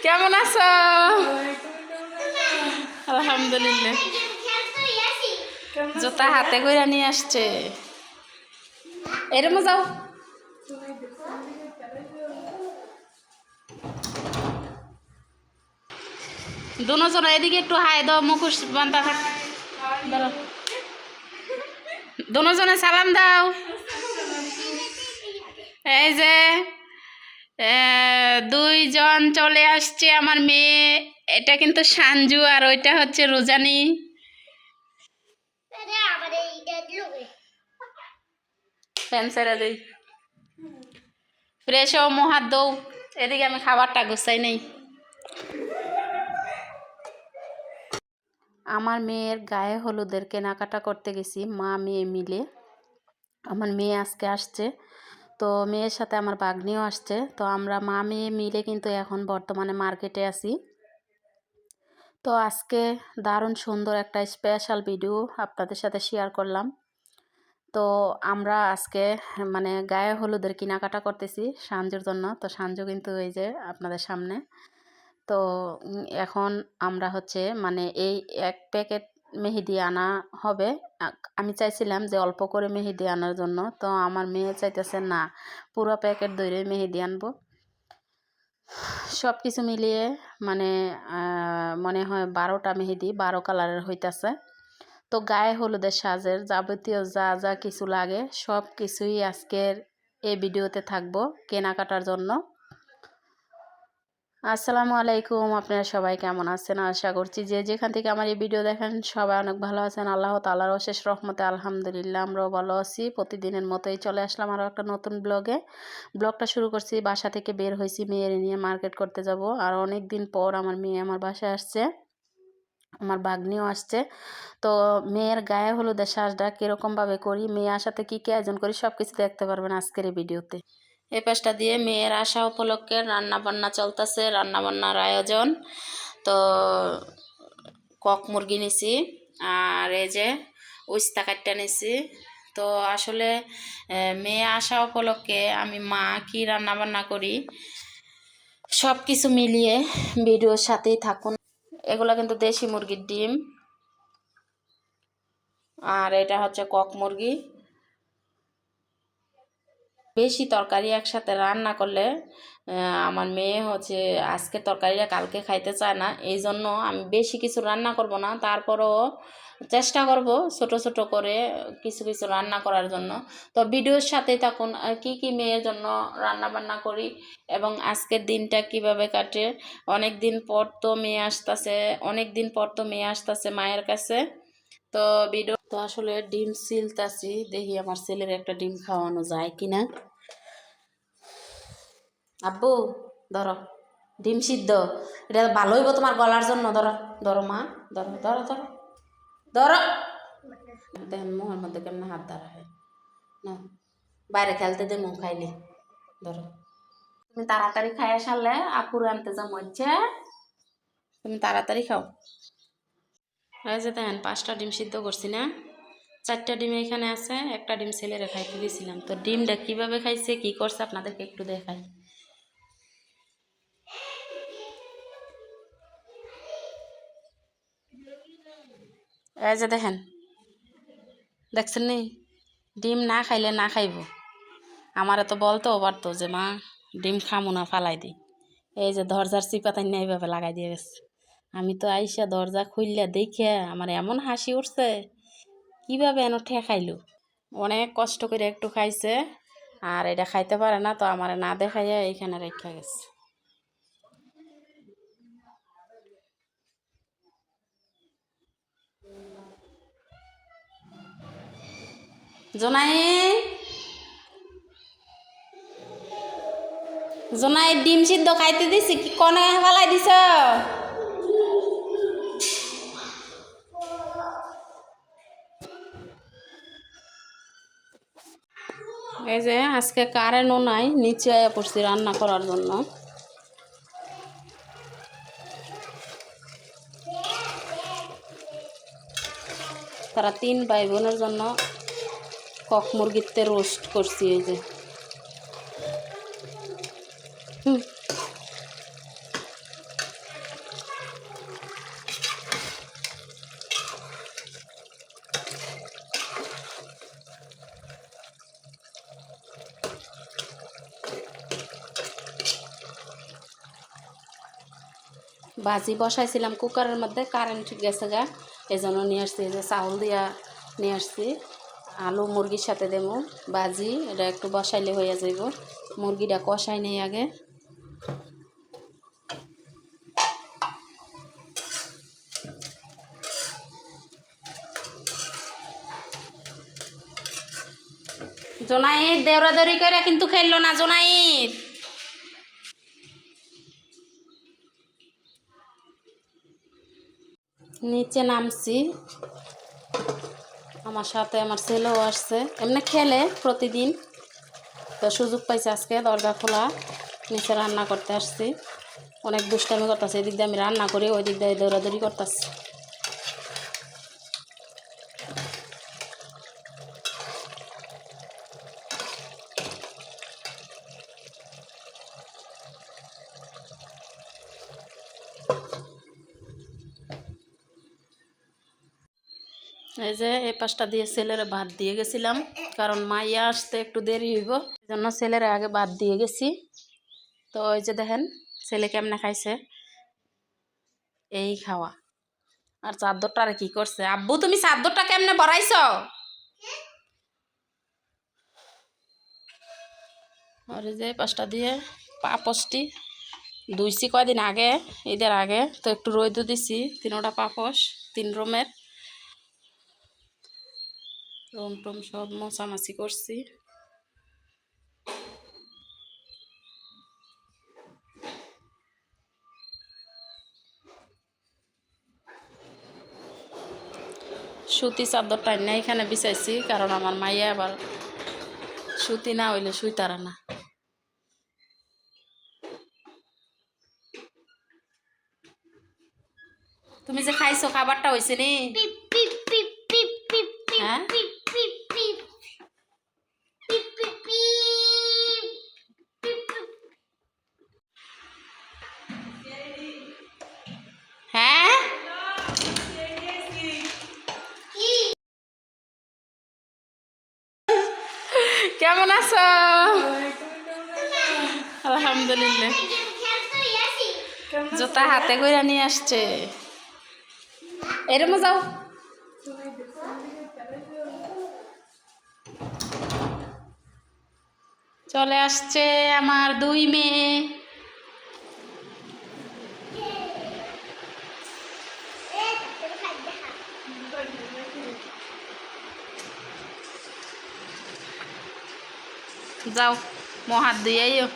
কেমন আছো? আলহামদুলিল্লাহ। জুতা হাতে করে নিয়ে আসছে। এরম যাও। দুজন এদিকে একটু হাই দাও, মুখোশ বান্ধা থাক। দুজনে সালাম দাও। এই যে দুইজন চলে আসছে আমার মেয়ে। এটা কিন্তু সাঞ্জু আর ওইটা হচ্ছে রোজানি। ফ্যান ছেড়ে দিই। ফ্রেশ ও মুহাত দৌ। এদিকে আমি খাবারটা গুছাই নেই। আমার মেয়ের গায়ে হলুদের কেনাকাটা করতে গেছি মা মেয়ে মিলে। আমার মেয়ে আজকে আসছে, তো মেয়ের সাথে আমার ভাগ্নিও আসছে। তো আমরা মা মেয়ে মিলে কিন্তু এখন বর্তমানে মার্কেটে আছি। তো আজকে দারুণ সুন্দর একটা স্পেশাল ভিডিও আপনাদের সাথে শেয়ার করলাম। তো আমরা আজকে মানে গায়ে হলুদের কেনাকাটা করতেছি সাঞ্জুর জন্য। তো সাঞ্জু কিন্তু এই যে আপনাদের সামনে। তো এখন আমরা হচ্ছে মানে এই এক প্যাকেট মেহেদি আনা হবে। আমি চাইছিলাম যে অল্প করে মেহেদি আনার জন্য, তো আমার মেয়ে চাইতেছে না পুরো প্যাকেট দইরে মেহেদি আনবো। সব কিছু মিলিয়ে মানে মনে হয় 12টা মেহেদি 12 কালারের হইতাছে। তো গায়ে হলুদের সাজের যাবতীয় যা যা কিছু লাগে সব কিছুই আজকের এই ভিডিওতে থাকবো কেনাকাটার জন্য। আসসালামু আলাইকুম, আপনারা সবাই কেমন আছেন? আশা করছি যে যেখান থেকে আমার এই ভিডিও দেখেন সবাই অনেক ভালো আছেন। আল্লাহ তাআলার অশেষ রহমতে আলহামদুলিল্লাহ আমরাও ভালো আছি। প্রতিদিনের মতোই চলে আসলাম আরও একটা নতুন ব্লগটা শুরু করছি। বাসা থেকে বের হয়েছি মেয়ের নিয়ে মার্কেট করতে যাব। আর অনেক দিন পর আমার মেয়ে আমার বাসায় আসছে, আমার ভাগ্নিও আসছে। তো মেয়ের গায়ে হলুদের সাজটা কীরকমভাবে করি, মেয়ে আসাতে কী কী আয়োজন করি সব কিছু দেখতে পারবেন আজকের এই ভিডিওতে। এই পাশটা দিয়ে মেয়ের আসা উপলক্ষে রান্না বান্না চলতেছে, রান্না বান্নার আয়োজন। তো কক মুরগি নিছি আর এই যে উস্তা কাটটা নিছি। তো আসলে মেয়ে আসা উপলক্ষে আমি মা কি রান্না বান্না করি সব কিছু মিলিয়ে ভিডিওর সাথেই থাকুন। এগুলো কিন্তু দেশি মুরগির ডিম, আর এটা হচ্ছে কক মুরগি। বেশি তরকারি একসাথে রান্না করলে আমার মেয়ে হচ্ছে আজকে তরকারিটা কালকে খাইতে চায় না, এই জন্য আমি বেশি কিছু রান্না করব না। তারপরও চেষ্টা করব ছোট ছোট করে কিছু কিছু রান্না করার জন্য। তো ভিডিওর সাথেই থাকুন কি কি মেয়ের জন্য রান্না বান্না করি এবং আজকের দিনটা কিভাবে কাটে। অনেক দিন পর তো মেয়ে আসতেছে মায়ের কাছে। তো ভিডিও তো আসলে ডিম সিলতাছি, দেখি আমার ছেলের একটা ডিম খাওয়ানো যায় কিনা। আব্বু ধরো ডিম সিদ্ধ, এটা ভালো হইব তোমার গলার জন্য। ধরো ধরো মা, ধরো ধরো ধরো ধরো। দেখেন মুখের মধ্যে কেমন হাত ধরা হয় না, বাইরে খেলতে দে মুখ খাইলে। ধরো তুমি তাড়াতাড়ি খাই সারলে আপুর আনতে যাবো হচ্ছে, তুমি তাড়াতাড়ি খাও। এই যে দেখেন 5টা ডিম সিদ্ধ করছি না, 4টা ডিম এখানে আছে, একটা ডিম ছেলেরে খাইতে দিয়েছিলাম। তো ডিমটা কিভাবে খাইছে কি করছে আপনাদেরকে একটু দেখাই। এই যে দেখেন, দেখছেন নি ডিম না খাইলে না খাইব। আমারে তো বলতেও পারতো যে মা ডিম খামো না ফালাই দিই। এই যে দরজার চিপাতাই না এইভাবে লাগাই দিয়ে গেছে। আমি তো আইসা দরজা খুললে দেখে আমার এমন হাসি উঠছে, কিভাবে এন ঠেকাইলো। অনেক কষ্ট করে একটু খাইছে আর এটা খাইতে পারে না, তো আমার না দেখাইয়া এইখানে রেখা গেছে। জোনাই জোনাই ডিম সিদ্ধ খাইতে দিছি কি কনে ফালাই দিছ? এই যে আজকে কারেন্টও নাই, নিচে আয়া পড়ছি রান্না করার জন্য। তারা 3 ভাই বোনের জন্য কক মুরগিতে রোস্ট করছি। এই যে ভাজি বসাইছিলাম কুকারের মধ্যে, কারেন্ট গেছে গা, এই জন্য নিয়ে আসছি। এই যে চাউল দিয়া নিয়ে আসছি, আলু মুরগির সাথে দেবো ভাজি, এটা একটু বসাইলে হয়ে যাইব। মুরগিটা কষাই নেই আগে। জোনাইদ দেওরাদৌড়ি করে কিন্তু খেললো না জোনাইদ। নিচে নামছি, আমার সাথে আমার ছেলেও আসছে, এমনি খেলে প্রতিদিন, তো সুযোগ পাইছে আজকে দরজা খোলা, নিচে রান্না করতে আসছি। অনেক দুষ্টামি করতেছে, এদিক দিয়ে আমি রান্না করি, ওই দিক দিয়ে দৌড়াদৌড়ি করতেছি। এই যে এই পাশটা দিয়ে ছেলেরা ভাত দিয়ে গেছিলাম, কারণ মাইয়া আসতে একটু দেরি হইব, এই জন্য ছেলেরা আগে ভাত দিয়ে গেছি। তো ওই যে দেখেন ছেলে কেমনে খাইছে, এই খাওয়া। আর চাদরটা কি করছে, আব্বু তুমি চাদরটা কেমনে বড়াইছ? আর এই যে পাশটা দিয়ে পাপসটি ধুইছি কয়দিন আগে, ঈদের আগে, তো একটু রোদও দিছি। তিনোটা পাপস, 3 রুমের, রুম টুম সব মোছামাছি করছি। সুতি চাদরটা না এখানে বিছাইছি, কারণ আমার মাইয়া আবার সুতি না হইলে শুইতারা না। তুমি যে খাইছো খাবারটা হয়েছে নি? হ্যাঁ হ্যাঁ কেমন আছো? আলহামদুলিল্লাহ। জুতা হাতে কইরা নিয়ে আসছে, এরম যাও। চলে আসছে আমার 2 মেয়ে। যাও মহাত দিয়েও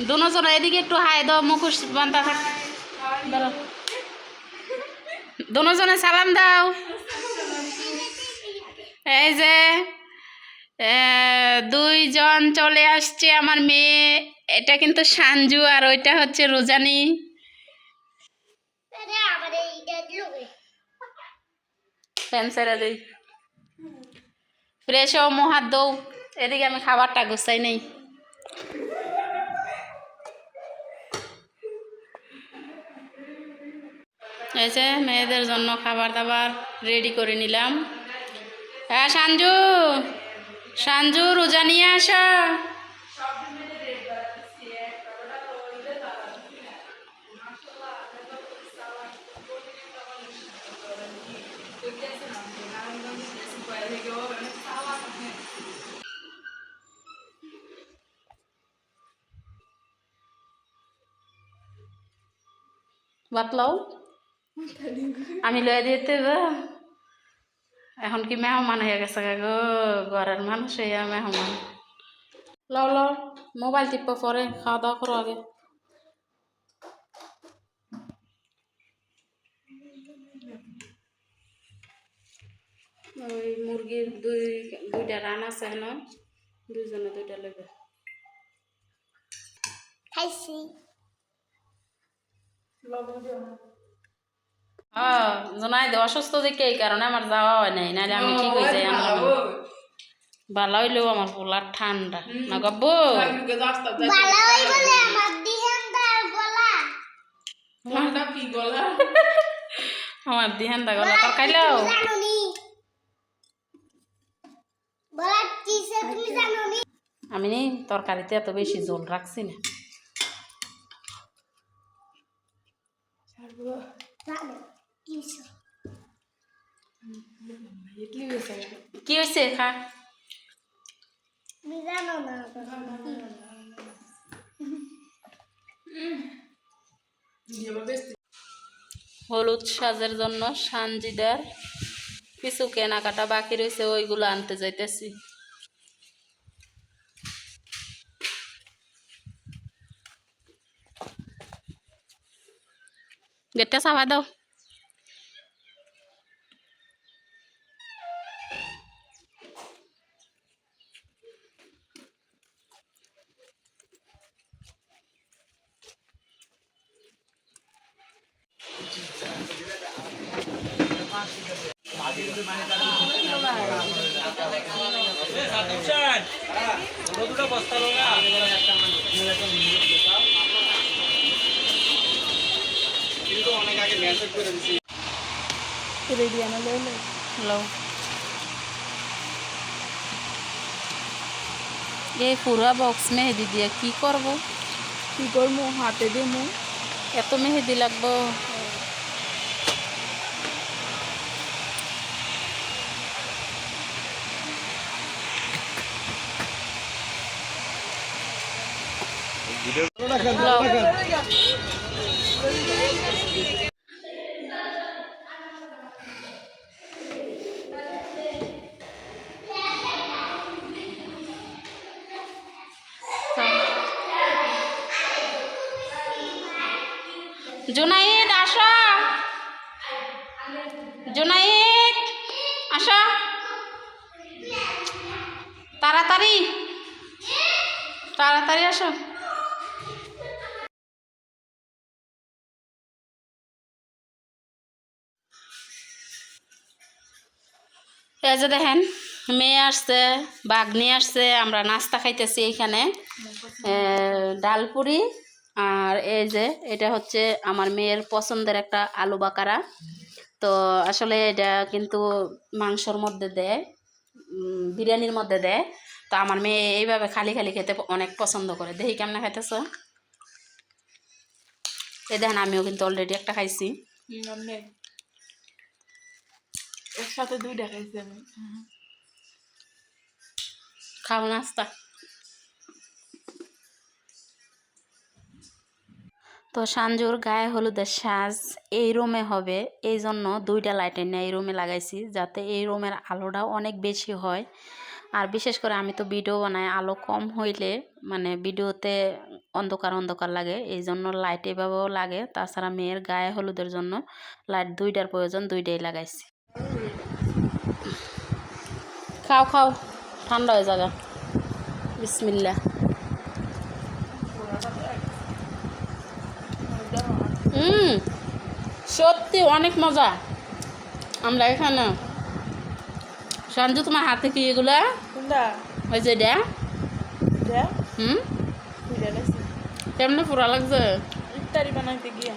দুজন এদিকে একটু হাই দাও, মুখোশ বান্ধা থাক, দুজনে সালাম দাও। এই যে 2 জন চলে আসছে আমার মেয়ে, এটা কিন্তু সাঞ্জু আর ওইটা হচ্ছে রোজানি। ফ্যান্সারা দেই ফ্রেশ ও মহাত দৌ, এদিকে আমি খাবারটা গুছাই নেই। এই যে মেয়েদের জন্য খাবার দাবার রেডি করে নিলাম। হ্যাঁ সাঞ্জু, সাঞ্জু রোজা নিয়ে আসো। বাতলাও আমি লয়ে দিতে এখন কি মেহমান হয়ে গেছে গো, ঘরের মানুষ হইয়া মেহমান। লও লও মোবাইল টিপো, পরে খাওয়া দাওয়া করো আগে। ওই মুরগির দুইটা রান আছে হেন, 2 জনে 2টা লইবে। খাইছি জোনাই দে অসুস্থ দেখে এই কারণে আমার যাওয়া হয় নাই, নাহলে আমি ঠিক হয়ে যাই। ভালো হইলেও আমার পোলার ঠান্ডা না গব্বু আমার দিহান্দা গলা তোর খাইলেও আমি তরকারিতে এত বেশি ঝোল রাখছি না। কি হয়েছে খা হলুদ সাজের জন্য সানজিদার কিছু কেনাকাটা বাকি রয়েছে, ওইগুলো আনতে যাইতেছি। গেটটা চাপা দাও। হ্যালো, এই পুরা বক্স মেহেদি দিয়ে কি করব? কি করবো? হাতে দেবো। এত মেহেদি লাগবো? জুনাইদ আসো, জুনাইদ আসো তাড়াতাড়ি, তাড়াতাড়ি আসো। এই যে দেখেন মেয়ে আসছে, বাগনি আসছে, আমরা নাস্তা খাইতেছি এইখানে। ডালপুরি আর এই যে এটা হচ্ছে আমার মেয়ের পছন্দের একটা আলু বাকারা। তো আসলে এটা কিন্তু মাংসর মধ্যে দেয়, বিরিয়ানির মধ্যে দেয়। তো আমার মেয়ে এইভাবে খালি খালি খেতে অনেক পছন্দ করে। দেখি কেমনে খাইতেছ। এই দেখেন আমিও কিন্তু অলরেডি একটা খাইছি। একসাথে দুইটা খাইছি আমি। খাও নাস্তা। তো সানজুর গায়ে হলুদের সাজ এই রুমে হবে, এই জন্য দুইটা লাইট এনে এই রুমে লাগাইছি, যাতে এই রুমের আলোটাও অনেক বেশি হয়। আর বিশেষ করে আমি তো ভিডিও বানাই, আলো কম হইলে মানে ভিডিওতে অন্ধকার অন্ধকার লাগে, এই জন্য লাইট এভাবেও লাগে। তাছাড়া মেয়ের গায়ে হলুদের জন্য লাইট দুইটার প্রয়োজন, দুইটাই লাগাইছি। খাও খাও, ঠান্ডা হয়ে যাবে। বিসমিল্লাহ। সত্যি অনেক মজা। আমরা এখানে সঞ্জু তোমার হাতে কি এগুলা? ওই যে এটা কেমনে পুরা লাগছে ইফতারি বানাইতে গিয়ে।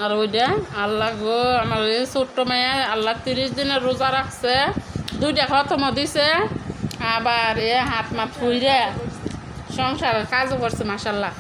আর ওইটা আল্লাহ গো, আমার এই ছোট্ট মেয়ে আল্লাহ 30 দিনের রোজা রাখছে, দুইটা খতম দিছে, আবার এ হাত মাত ফুইরে সংসারের কাজও করছে মাশাল্লাহ।